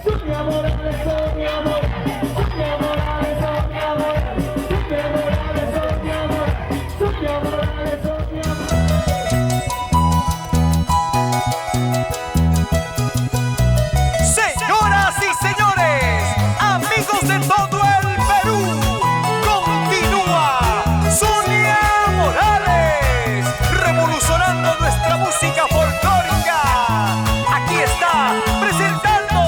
Sonia Morales, Sonia Morales, Sonia Morales, Sonia Morales, Sonia Morales, Sonia Morales, Sonia Morales, Sonia Morales. Señoras y señores, amigos de todo el Perú, continúa Sonia Morales, revolucionando nuestra música folclórica. Aquí está, presentando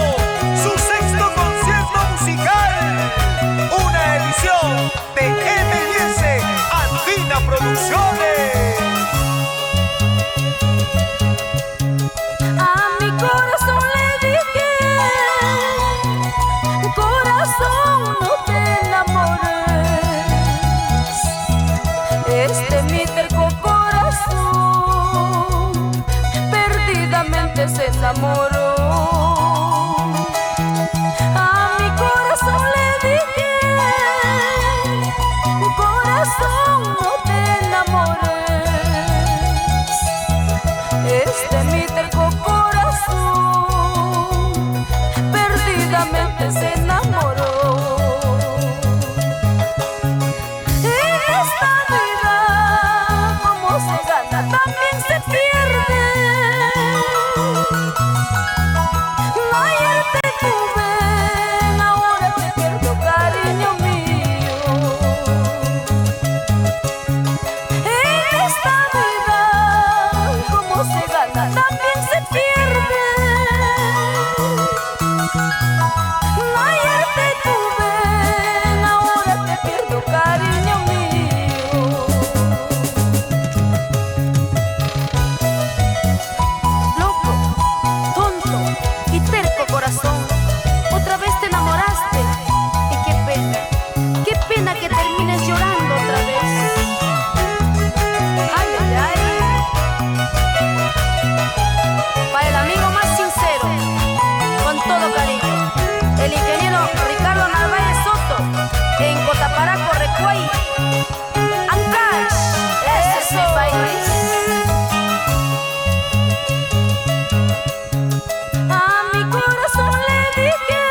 su sexto concierto musical, una edición de M10 Andina Producciones. A mi corazón le dije, corazón, no te enamores. Este mi terco corazón perdidamente se enamoró. A mi corazón le dije, corazón, no te enamores. Este mi terco corazón perdidamente se enamoró. Esta vida, como se gana, también se pierde. Ayer te tuve, ahora te pierdo, cariño mío. Esta vida, como se gana, también se pierde. Ayer te tuve, ahora te pierdo, cariño mío. Loco, tonto y terco corazón, otra vez te enamoraste. Y qué pena que termines llorando otra vez. Ay, ay, ay. Para el amigo más sincero, con todo cariño, el ingeniero Ricardo Narváez Soto, en Cotaparaco, Recuay. Ancash, ese es mi país. A mi corazón le dije,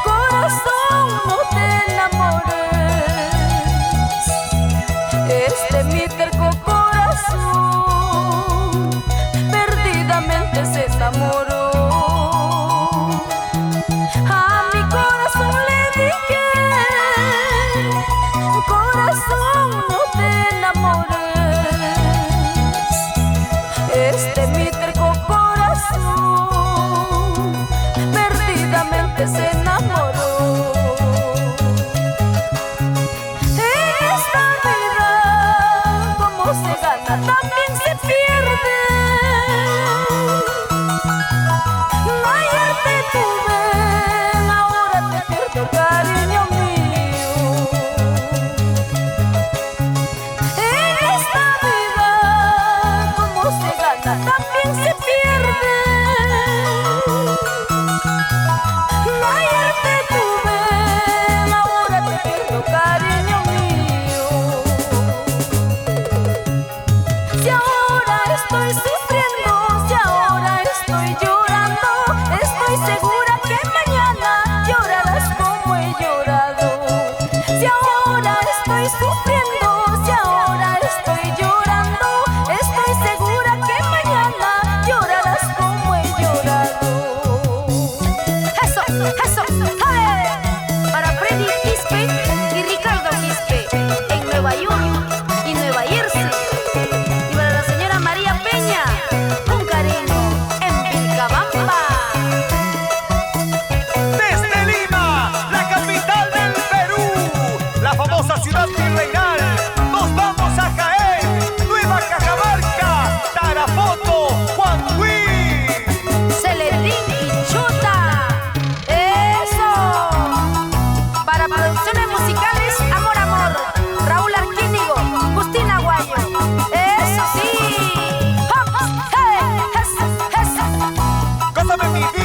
corazón, no te enamores. Este mi terco corazón perdidamente se enamoró. A mi corazón le dije, corazón, no te enamores. Este mi terco corazón perdidamente se enamoró. Esta vida, como se gana, también se pierde. Ayer te tuve, ahora te pierdo, cariño mío. Esta vida, como se gana, también se pierde. Ayer te tuve, ahora te pierdo, cariño mío. Si ahora estoy sufriendo, si ahora estoy llorando, estoy segura que mañana llorarás como he llorado. Si ahora estoy sufriendo, si ahora estoy llorando, estoy segura que mañana llorarás como he llorado. Eso, ¡ay! Para Freddy Quispe y Ricardo Quispe en Nueva York y Nueva Jersey. Y para la señora María Peña, con cariño, en Vilcabamba. Desde Lima, la capital del Perú, la famosa ciudad virreinal, nos vamos a Jaén, Nueva Cajamarca, Tarapoto, Juanquí. Celedín y Chota. Eso. Para producciones musicales, Amor Amor, Raúl Arquínigo, Justina Aguayo. Eso sí. ¡Hop! ¡Hey! ¡Eso! Gózame mi vida.